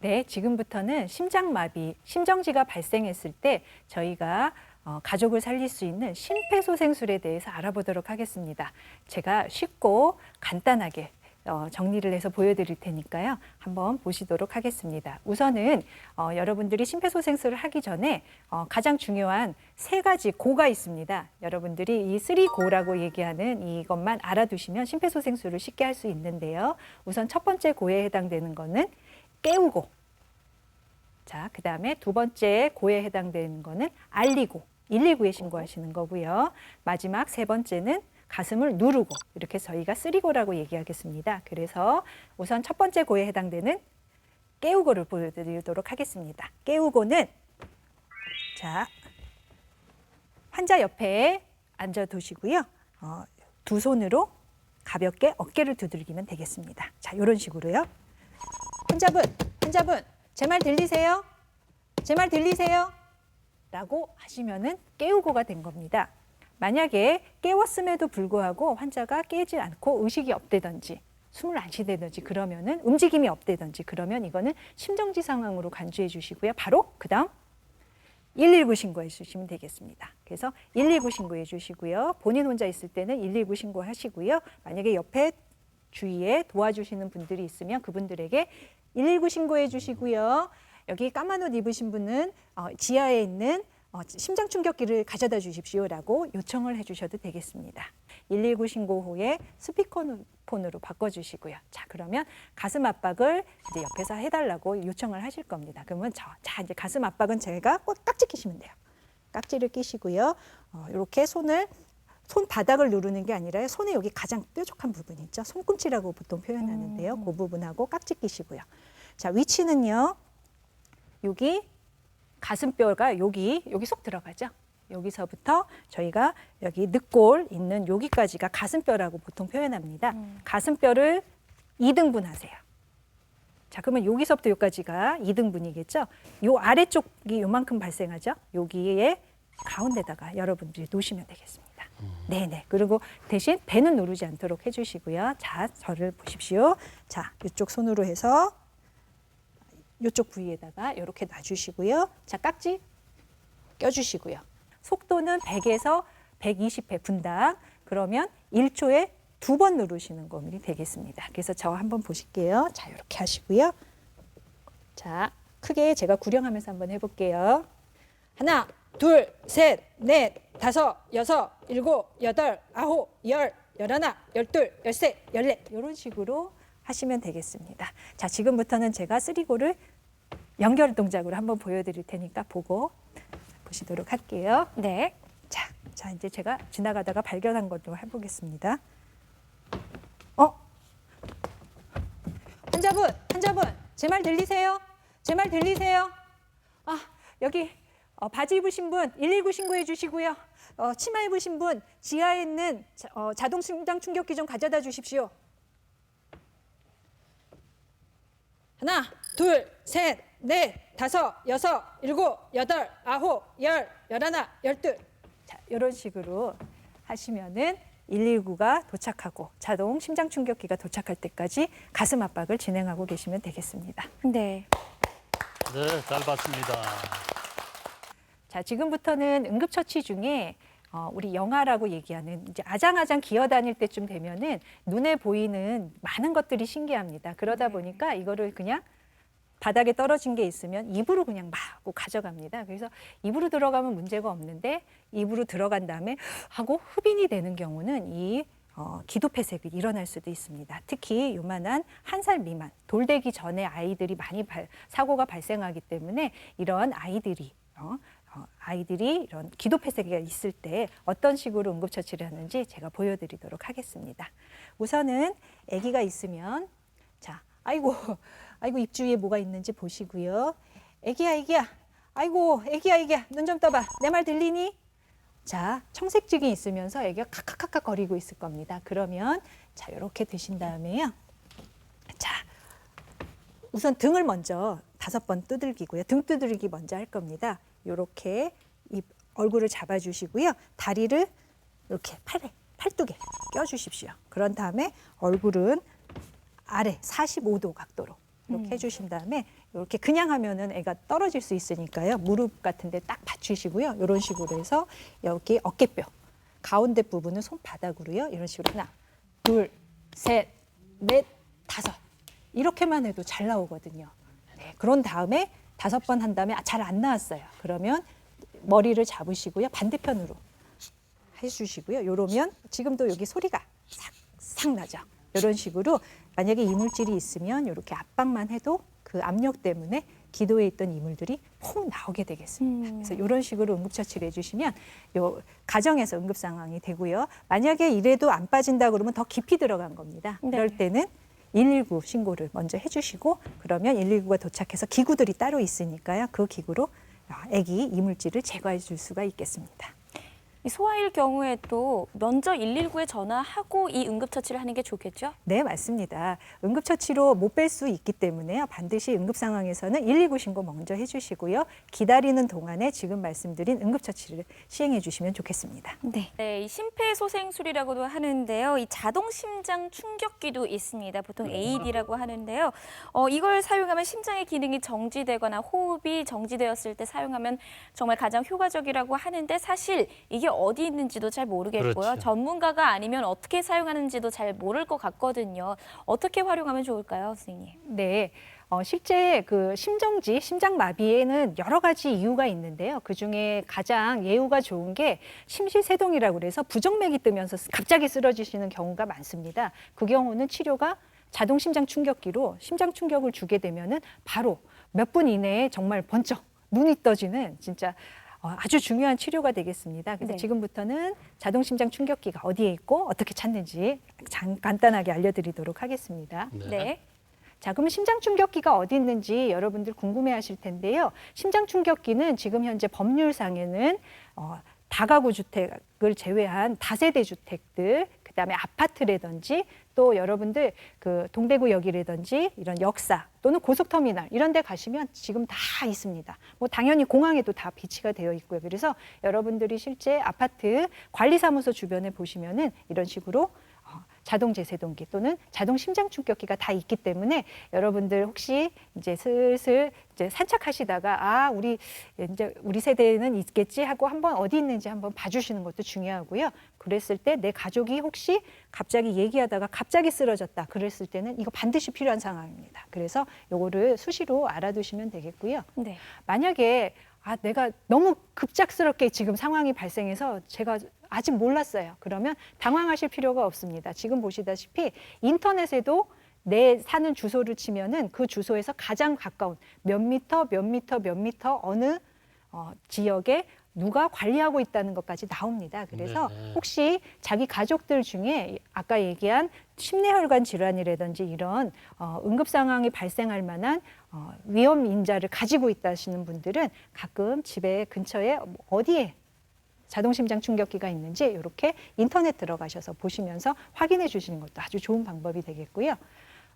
네, 지금부터는 심장마비, 심정지가 발생했을 때 저희가 가족을 살릴 수 있는 심폐소생술에 대해서 알아보도록 하겠습니다. 제가 쉽고 간단하게 정리를 해서 보여드릴 테니까요. 한번 보시도록 하겠습니다. 우선은 여러분들이 심폐소생술을 하기 전에 가장 중요한 세 가지 고가 있습니다. 여러분들이 이 3고라고 얘기하는 이것만 알아두시면 심폐소생술을 쉽게 할 수 있는데요. 우선 첫 번째 고에 해당되는 거는 깨우고, 자, 그 다음에 두 번째 고에 해당되는 거는 알리고, 119에 신고하시는 거고요. 마지막 세 번째는 가슴을 누르고, 이렇게 저희가 3고라고 얘기하겠습니다. 그래서 우선 첫 번째 고에 해당되는 깨우고를 보여드리도록 하겠습니다. 깨우고는, 자, 환자 옆에 앉아두시고요. 두 손으로 가볍게 어깨를 두들기면 되겠습니다. 자, 이런 식으로요. 환자분, 제 말 들리세요? 제 말 들리세요? 라고 하시면은 깨우고가 된 겁니다. 만약에 깨웠음에도 불구하고 환자가 깨지 않고 의식이 없대든지 숨을 안 쉬대든지 그러면은 움직임이 없대든지 그러면 이거는 심정지 상황으로 간주해 주시고요. 바로 그다음 119 신고해 주시면 되겠습니다. 그래서 119 신고해 주시고요. 본인 혼자 있을 때는 119 신고하시고요. 만약에 옆에 주위에 도와주시는 분들이 있으면 그분들에게 119 신고해 주시고요. 여기 까만 옷 입으신 분은 지하에 있는 심장 충격기를 가져다 주십시오라고 요청을 해주셔도 되겠습니다. 119 신고 후에 스피커폰으로 바꿔주시고요. 자, 그러면 가슴 압박을 이제 옆에서 해달라고 요청을 하실 겁니다. 그러면 자, 이제 가슴 압박은 제가 꼭 깍지 끼시면 돼요. 깍지를 끼시고요. 이렇게 손바닥을 누르는 게 아니라 손에 여기 가장 뾰족한 부분 있죠. 손꿈치라고 보통 표현하는데요. 그 부분하고 깍지 끼시고요. 자, 위치는요. 여기 가슴뼈가 여기 속 들어가죠. 여기서부터 저희가 여기 늑골 있는 여기까지가 가슴뼈라고 보통 표현합니다. 가슴뼈를 2등분 하세요. 자, 그러면 여기서부터 여기까지가 2등분이겠죠. 요 아래쪽이 요만큼 발생하죠. 여기에 가운데다가 여러분들이 놓으시면 되겠습니다. 네네. 그리고 대신 배는 누르지 않도록 해주시고요. 자, 저를 보십시오. 자, 이쪽 손으로 해서 이쪽 부위에다가 이렇게 놔주시고요. 자, 깍지 껴주시고요. 속도는 100에서 120회 분당. 그러면 1초에 2번 누르시는 겁이 되겠습니다. 그래서 저 한번 보실게요. 자, 이렇게 하시고요. 자, 크게 제가 구령하면서 한번 해볼게요. 하나, 둘, 셋, 넷, 다섯, 여섯, 일곱, 여덟, 아홉, 열, 열하나, 열둘, 열셋, 열넷 이런 식으로 하시면 되겠습니다. 자, 지금부터는 제가 3고를 연결 동작으로 한번 보여드릴 테니까 보고 보시도록 할게요. 네. 자, 이제 제가 지나가다가 발견한 것도 해보겠습니다. 환자분, 제 말 들리세요? 제 말 들리세요? 여기 바지 입으신 분 119 신고해 주시고요. 치마 입으신 분 지하에 있는 자동 심장 충격기 좀 가져다 주십시오. 하나, 둘, 셋, 넷, 다섯, 여섯, 일곱, 여덟, 아홉, 열, 열하나, 열둘. 자, 이런 식으로 하시면은 119가 도착하고 자동 심장 충격기가 도착할 때까지 가슴 압박을 진행하고 계시면 되겠습니다. 네. 네, 잘 봤습니다. 자, 지금부터는 응급처치 중에 우리 영아라고 얘기하는 이제 아장아장 기어다닐 때쯤 되면은 눈에 보이는 많은 것들이 신기합니다. 그러다 보니까 이거를 그냥 바닥에 떨어진 게 있으면 입으로 그냥 막 하고 가져갑니다. 그래서 입으로 들어가면 문제가 없는데 입으로 들어간 다음에 하고 흡인이 되는 경우는 이 기도폐색이 일어날 수도 있습니다. 특히 요만한 1살 미만, 돌되기 전에 아이들이 많이 사고가 발생하기 때문에 이런 아이들이 이런 기도폐색이 있을 때 어떤 식으로 응급처치를 하는지 제가 보여드리도록 하겠습니다. 우선은 아기가 있으면 자, 아이고 입 주위에 뭐가 있는지 보시고요. 애기야, 아이고 애기야, 눈 좀 떠봐. 내 말 들리니? 자, 청색증이 있으면서 애기가 카카카카 거리고 있을 겁니다. 그러면 자, 이렇게 드신 다음에요. 자, 우선 등을 먼저 5번 두들기고요. 등 두들기 먼저 할 겁니다. 이렇게 얼굴을 잡아주시고요. 다리를 이렇게 팔뚝에 껴주십시오. 그런 다음에 얼굴은 아래 45도 각도로 이렇게 해주신 다음에 이렇게 그냥 하면은 애가 떨어질 수 있으니까요. 무릎 같은데 딱 받치시고요. 이런 식으로 해서 여기 어깨뼈 가운데 부분은 손바닥으로요. 이런 식으로 하나, 둘, 셋, 넷, 다섯 이렇게만 해도 잘 나오거든요. 네, 그런 다음에 5번 한 다음에 잘 안 나왔어요. 그러면 머리를 잡으시고요. 반대편으로 해주시고요. 이러면 지금도 여기 소리가 싹 나죠. 이런 식으로 만약에 이물질이 있으면 이렇게 압박만 해도 그 압력 때문에 기도에 있던 이물들이 퐁 나오게 되겠습니다. 그래서 이런 식으로 응급처치를 해주시면 요 가정에서 응급 상황이 되고요. 만약에 이래도 안 빠진다 그러면 더 깊이 들어간 겁니다. 네. 그럴 때는 119 신고를 먼저 해주시고 그러면 119가 도착해서 기구들이 따로 있으니까요. 그 기구로 아기 이물질을 제거해 줄 수가 있겠습니다. 이 소아일 경우에도 먼저 119에 전화하고 이 응급처치를 하는 게 좋겠죠? 네, 맞습니다. 응급처치로 못 뺄 수 있기 때문에요. 반드시 응급 상황에서는 119 신고 먼저 해주시고요. 기다리는 동안에 지금 말씀드린 응급처치를 시행해 주시면 좋겠습니다. 네, 이 심폐소생술이라고도 하는데요. 이 자동 심장 충격기도 있습니다. 보통 AED라고 하는데요. 이걸 사용하면 심장의 기능이 정지되거나 호흡이 정지되었을 때 사용하면 정말 가장 효과적이라고 하는데 사실 이게 어디 있는지도 잘 모르겠고요. 그렇죠. 전문가가 아니면 어떻게 사용하는지도 잘 모를 것 같거든요. 어떻게 활용하면 좋을까요, 선생님? 네. 실제 그 심정지, 심장마비에는 여러 가지 이유가 있는데요. 그중에 가장 예후가 좋은 게 심실세동이라고 그래서 부정맥이 뜨면서 갑자기 쓰러지시는 경우가 많습니다. 그 경우는 치료가 자동 심장 충격기로 심장 충격을 주게 되면은 바로 몇 분 이내에 정말 번쩍 눈이 떠지는 진짜 아주 중요한 치료가 되겠습니다. 그래서 네. 지금부터는 자동 심장 충격기가 어디에 있고 어떻게 찾는지 간단하게 알려드리도록 하겠습니다. 네. 자, 그럼 심장 충격기가 어디 있는지 여러분들 궁금해하실 텐데요. 심장 충격기는 지금 현재 법률상에는 다가구 주택을 제외한 다세대 주택들, 그다음에 아파트라든지 또 여러분들 그 동대구역이라든지 이런 역사 또는 고속터미널 이런 데 가시면 지금 다 있습니다. 뭐 당연히 공항에도 다 비치가 되어 있고요. 그래서 여러분들이 실제 아파트 관리사무소 주변에 보시면은 이런 식으로 자동 제세동기 또는 자동 심장 충격기가 다 있기 때문에 여러분들 혹시 이제 슬슬 이제 산책하시다가 우리 세대에는 있겠지 하고 한번 어디 있는지 한번 봐주시는 것도 중요하고요. 그랬을 때 내 가족이 혹시 갑자기 얘기하다가 갑자기 쓰러졌다 그랬을 때는 이거 반드시 필요한 상황입니다. 그래서 요거를 수시로 알아두시면 되겠고요. 네. 만약에 내가 너무 급작스럽게 지금 상황이 발생해서 제가 아직 몰랐어요. 그러면 당황하실 필요가 없습니다. 지금 보시다시피 인터넷에도 내 사는 주소를 치면은 그 주소에서 가장 가까운 몇 미터 어느 지역에 누가 관리하고 있다는 것까지 나옵니다. 그래서 네. 혹시 자기 가족들 중에 아까 얘기한 심내혈관 질환이라든지 이런 응급 상황이 발생할 만한 위험 인자를 가지고 있다시는 분들은 가끔 집에 근처에 어디에 자동심장 충격기가 있는지 이렇게 인터넷 들어가셔서 보시면서 확인해 주시는 것도 아주 좋은 방법이 되겠고요.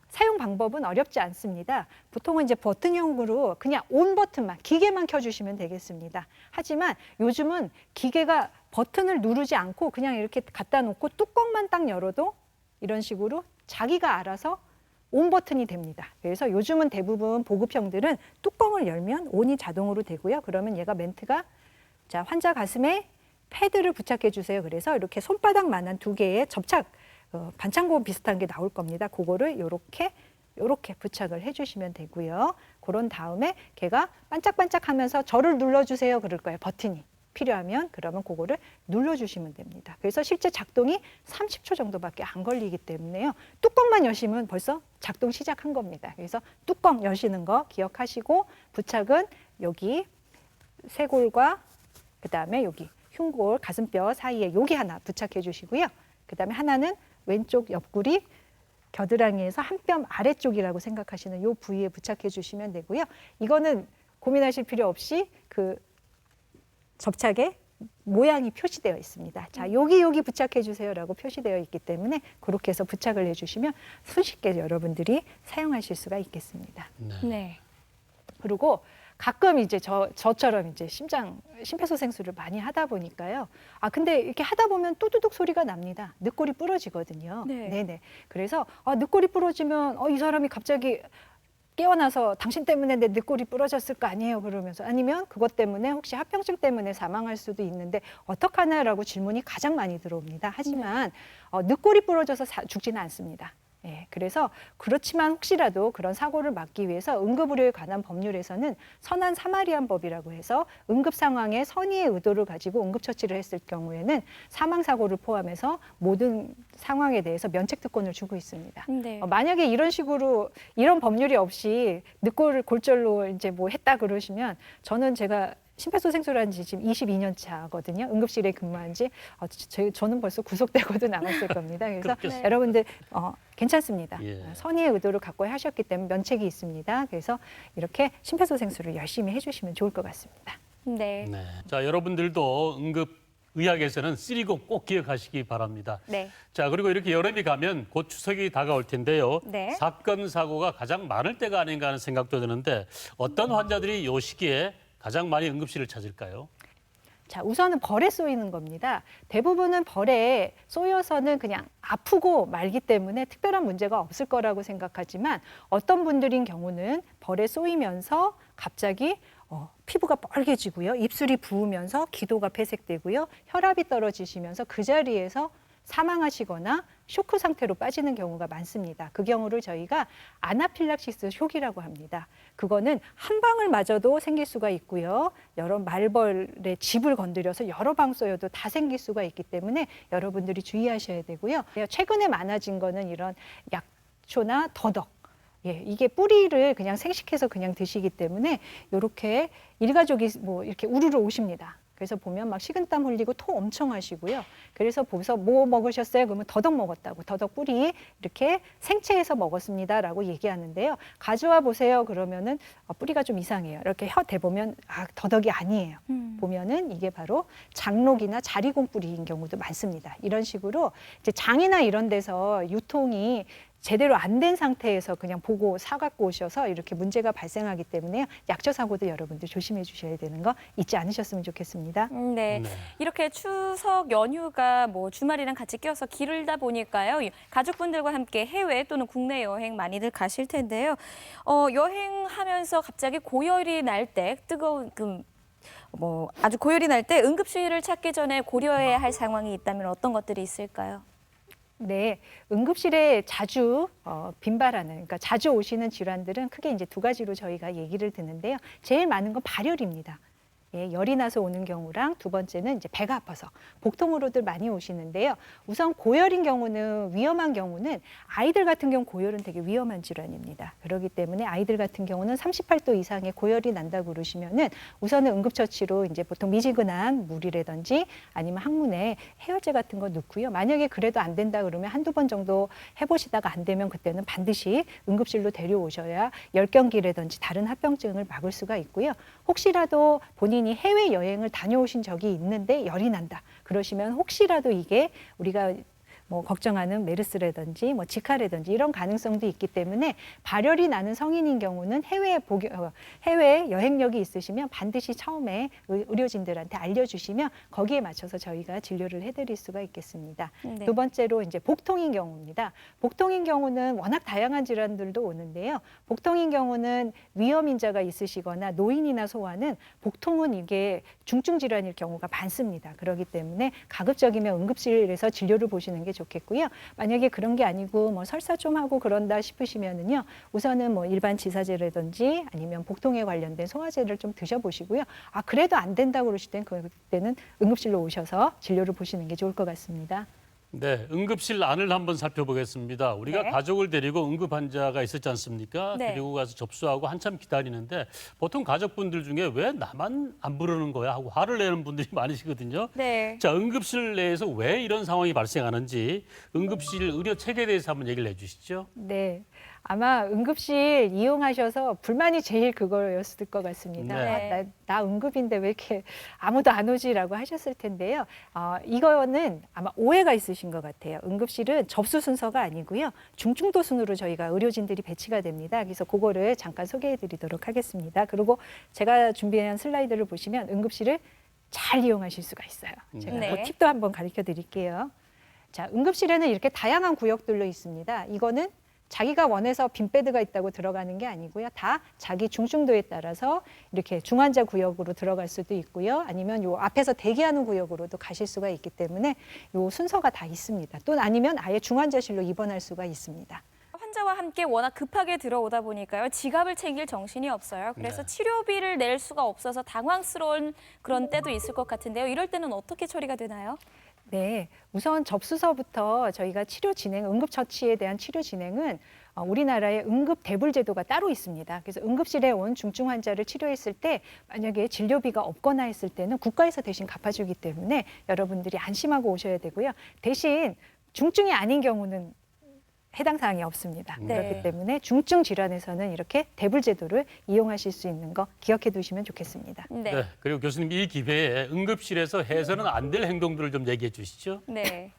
사용 방법은 어렵지 않습니다. 보통은 이제 버튼형으로 그냥 온 버튼만, 기계만 켜주시면 되겠습니다. 하지만 요즘은 기계가 버튼을 누르지 않고 그냥 이렇게 갖다 놓고 뚜껑만 딱 열어도 이런 식으로 자기가 알아서 온 버튼이 됩니다. 그래서 요즘은 대부분 보급형들은 뚜껑을 열면 온이 자동으로 되고요. 그러면 얘가 멘트가 자, 환자 가슴에 패드를 부착해 주세요. 그래서 이렇게 손바닥만한 2개의 접착 반창고 비슷한 게 나올 겁니다. 그거를 요렇게 부착을 해주시면 되고요. 그런 다음에 걔가 반짝반짝하면서 저를 눌러주세요. 그럴 거예요. 버튼이 필요하면 그러면 그거를 눌러주시면 됩니다. 그래서 실제 작동이 30초 정도밖에 안 걸리기 때문에요. 뚜껑만 여시면 벌써 작동 시작한 겁니다. 그래서 뚜껑 여시는 거 기억하시고 부착은 여기 쇄골과 그다음에 여기 흉골, 가슴뼈 사이에 여기 하나 부착해 주시고요. 그다음에 하나는 왼쪽 옆구리 겨드랑이에서 한 뼘 아래쪽이라고 생각하시는 이 부위에 부착해 주시면 되고요. 이거는 고민하실 필요 없이 그 접착에 모양이 표시되어 있습니다. 자, 여기 부착해 주세요라고 표시되어 있기 때문에 그렇게 해서 부착을 해주시면 손쉽게 여러분들이 사용하실 수가 있겠습니다. 네. 그리고 가끔 이제 저처럼 이제 심폐소생술을 많이 하다 보니까요. 근데 이렇게 하다 보면 또두둑 소리가 납니다. 늑골이 부러지거든요. 네. 네네. 그래서 늑골이 부러지면 이 사람이 갑자기 깨어나서 당신 때문에 내 늑골이 부러졌을 거 아니에요 그러면서 아니면 그것 때문에 혹시 합병증 때문에 사망할 수도 있는데 어떡하나라고 질문이 가장 많이 들어옵니다. 하지만 늑골이 부러져서 죽지는 않습니다. 예, 그래서 그렇지만 혹시라도 그런 사고를 막기 위해서 응급의료에 관한 법률에서는 선한 사마리안법이라고 해서 응급 상황에 선의의 의도를 가지고 응급처치를 했을 경우에는 사망사고를 포함해서 모든 상황에 대해서 면책특권을 주고 있습니다. 네. 만약에 이런 식으로 이런 법률이 없이 늑골을 골절로 이제 뭐 했다 그러시면 제가 심폐소생술한 지 지금 22년 차거든요. 응급실에 근무한 지 저는 벌써 구속되고도 나갔을 겁니다. 그래서 그렇겠어요. 여러분들 괜찮습니다. 예. 선의의 의도를 갖고 하셨기 때문에 면책이 있습니다. 그래서 이렇게 심폐소생술을 열심히 해주시면 좋을 것 같습니다. 네. 네. 자, 여러분들도 응급 의학에서는 쓰리고 꼭 기억하시기 바랍니다. 네. 자, 그리고 이렇게 여름이 가면 곧 추석이 다가올 텐데요. 네. 사건 사고가 가장 많을 때가 아닌가 하는 생각도 드는데 어떤 환자들이 이 시기에 가장 많이 응급실을 찾을까요? 자, 우선은 벌에 쏘이는 겁니다. 대부분은 벌에 쏘여서는 그냥 아프고 말기 때문에 특별한 문제가 없을 거라고 생각하지만 어떤 분들인 경우는 벌에 쏘이면서 갑자기 피부가 빨개지고요. 입술이 부으면서 기도가 폐색되고요. 혈압이 떨어지시면서 그 자리에서 사망하시거나 쇼크 상태로 빠지는 경우가 많습니다. 그 경우를 저희가 아나필락시스 쇼크라고 합니다. 그거는 한 방울 맞아도 생길 수가 있고요. 여러 말벌의 집을 건드려서 여러 방 쏘여도 다 생길 수가 있기 때문에 여러분들이 주의하셔야 되고요. 최근에 많아진 거는 이런 약초나 더덕. 예, 이게 뿌리를 그냥 생식해서 그냥 드시기 때문에 이렇게 일가족이 뭐 이렇게 우르르 오십니다. 그래서 보면 막 식은땀 흘리고 토 엄청 하시고요. 그래서 보면서 뭐 먹으셨어요? 그러면 더덕 먹었다고. 더덕 뿌리 이렇게 생채해서 먹었습니다라고 얘기하는데요. 가져와 보세요. 그러면은 뿌리가 좀 이상해요. 이렇게 혀 대보면 더덕이 아니에요. 보면은 이게 바로 장록이나 자리곰 뿌리인 경우도 많습니다. 이런 식으로 이제 장이나 이런 데서 유통이 제대로 안 된 상태에서 그냥 보고 사갖고 오셔서 이렇게 문제가 발생하기 때문에 약초 사고도 여러분들 조심해 주셔야 되는 거 잊지 않으셨으면 좋겠습니다. 네. 이렇게 추석 연휴가 뭐 주말이랑 같이 껴서 길다 보니까요. 가족분들과 함께 해외 또는 국내 여행 많이들 가실 텐데요. 여행하면서 갑자기 고열이 날 때 뜨거운 아주 고열이 날 때 응급실을 찾기 전에 고려해야 할 상황이 있다면 어떤 것들이 있을까요? 네, 응급실에 자주 빈발하는, 그러니까 자주 오시는 질환들은 크게 이제 두 가지로 저희가 얘기를 듣는데요. 제일 많은 건 발열입니다. 예, 열이 나서 오는 경우랑 두 번째는 이제 배가 아파서 복통으로들 많이 오시는데요. 우선 고열인 경우는 위험한 경우는 아이들 같은 경우 고열은 되게 위험한 질환입니다. 그렇기 때문에 아이들 같은 경우는 38도 이상의 고열이 난다고 그러시면은 우선은 응급처치로 이제 보통 미지근한 물이라든지 아니면 항문에 해열제 같은 거 넣고요. 만약에 그래도 안 된다 그러면 한두 번 정도 해보시다가 안 되면 그때는 반드시 응급실로 데려오셔야 열경기라든지 다른 합병증을 막을 수가 있고요. 혹시라도 본인이 해외 여행을 다녀오신 적이 있는데 열이 난다. 그러시면 혹시라도 이게 우리가 뭐 걱정하는 메르스라든지 뭐 지카라든지 이런 가능성도 있기 때문에 발열이 나는 성인인 경우는 해외 여행력이 있으시면 반드시 처음에 의료진들한테 알려주시면 거기에 맞춰서 저희가 진료를 해드릴 수가 있겠습니다. 네. 두 번째로 이제 복통인 경우입니다. 복통인 경우는 워낙 다양한 질환들도 오는데요. 복통인 경우는 위험인자가 있으시거나 노인이나 소아는 복통은 이게 중증 질환일 경우가 많습니다. 그렇기 때문에 가급적이면 응급실에서 진료를 보시는 게 좋겠고요. 만약에 그런 게 아니고 뭐 설사 좀 하고 그런다 싶으시면은요. 우선은 뭐 일반 지사제라든지 아니면 복통에 관련된 소화제를 좀 드셔보시고요. 그래도 안 된다고 그러실 땐 그때는 응급실로 오셔서 진료를 보시는 게 좋을 것 같습니다. 네, 응급실 안을 한번 살펴보겠습니다. 우리가 네. 가족을 데리고 응급 환자가 있었지 않습니까? 네. 데리고 가서 접수하고 한참 기다리는데 보통 가족분들 중에 왜 나만 안 부르는 거야 하고 화를 내는 분들이 많으시거든요. 네. 자, 응급실 내에서 왜 이런 상황이 발생하는지 응급실 의료 체계에 대해서 한번 얘기를 해주시죠. 네. 아마 응급실 이용하셔서 불만이 제일 그거였을 것 같습니다. 네. 나 응급인데 왜 이렇게 아무도 안 오지라고 하셨을 텐데요. 이거는 아마 오해가 있으신 것 같아요. 응급실은 접수 순서가 아니고요. 중증도 순으로 저희가 의료진들이 배치가 됩니다. 그래서 그거를 잠깐 소개해 드리도록 하겠습니다. 그리고 제가 준비한 슬라이드를 보시면 응급실을 잘 이용하실 수가 있어요. 제가 네. 그 팁도 한번 가르쳐 드릴게요. 자, 응급실에는 이렇게 다양한 구역들로 있습니다. 이거는 자기가 원해서 빈베드가 있다고 들어가는 게 아니고요. 다 자기 중증도에 따라서 이렇게 중환자 구역으로 들어갈 수도 있고요. 아니면 요 앞에서 대기하는 구역으로도 가실 수가 있기 때문에 요 순서가 다 있습니다. 또 아니면 아예 중환자실로 입원할 수가 있습니다. 환자와 함께 워낙 급하게 들어오다 보니까요. 지갑을 챙길 정신이 없어요. 그래서 네. 치료비를 낼 수가 없어서 당황스러운 그런 때도 있을 것 같은데요. 이럴 때는 어떻게 처리가 되나요? 네, 우선 접수서부터 저희가 치료 진행, 응급처치에 대한 치료 진행은 우리나라에 응급 대불 제도가 따로 있습니다. 그래서 응급실에 온 중증 환자를 치료했을 때 만약에 진료비가 없거나 했을 때는 국가에서 대신 갚아주기 때문에 여러분들이 안심하고 오셔야 되고요. 대신 중증이 아닌 경우는 해당 사항이 없습니다. 네. 그렇기 때문에 중증 질환에서는 이렇게 대불 제도를 이용하실 수 있는 거 기억해 두시면 좋겠습니다. 네. 네. 그리고 교수님 이 기회에 응급실에서 해서는 안 될 행동들을 좀 얘기해 주시죠. 네.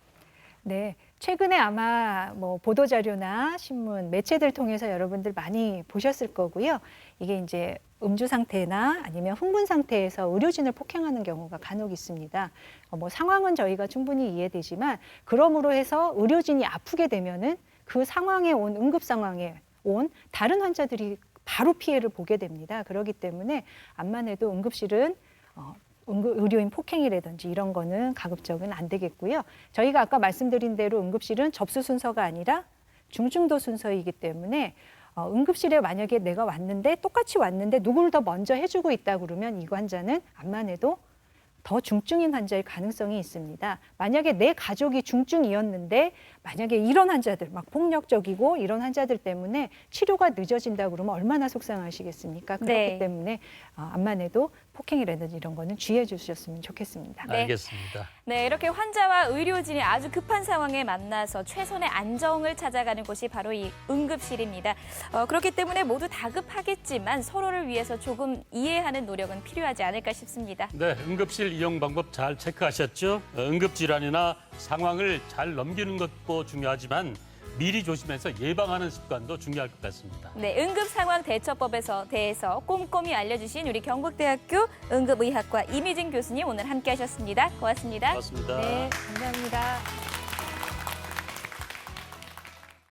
네, 최근에 아마 뭐 보도 자료나 신문, 매체들 통해서 여러분들 많이 보셨을 거고요. 이게 이제 음주 상태나 아니면 흥분 상태에서 의료진을 폭행하는 경우가 간혹 있습니다. 뭐 상황은 저희가 충분히 이해되지만 그러므로 해서 의료진이 아프게 되면은 그 상황에 온 응급 상황에 온 다른 환자들이 바로 피해를 보게 됩니다. 그렇기 때문에 암만 해도 응급실은 의료인 폭행이라든지 이런 거는 가급적은 안 되겠고요. 저희가 아까 말씀드린 대로 응급실은 접수 순서가 아니라 중증도 순서이기 때문에 응급실에 만약에 내가 왔는데 똑같이 왔는데 누구를 더 먼저 해주고 있다 그러면 이 환자는 암만 해도 더 중증인 환자일 가능성이 있습니다. 만약에 내 가족이 중증이었는데 만약에 이런 환자들, 막 폭력적이고 이런 환자들 때문에 치료가 늦어진다 그러면 얼마나 속상하시겠습니까? 그렇기 네. 때문에 암만 해도 폭행이라든지 이런 거는 주의해 주셨으면 좋겠습니다. 네. 알겠습니다. 네, 이렇게 환자와 의료진이 아주 급한 상황에 만나서 최선의 안정을 찾아가는 곳이 바로 이 응급실입니다. 그렇기 때문에 모두 다급하겠지만 서로를 위해서 조금 이해하는 노력은 필요하지 않을까 싶습니다. 네, 응급실 이용 방법 잘 체크하셨죠? 응급질환이나 상황을 잘 넘기는 것도 중요하지만 미리 조심해서 예방하는 습관도 중요할 것 같습니다. 네, 응급상황대처법에서 대해서 꼼꼼히 알려주신 우리 경북대학교 응급의학과 이미진 교수님 오늘 함께하셨습니다. 고맙습니다. 고맙습니다. 네, 감사합니다.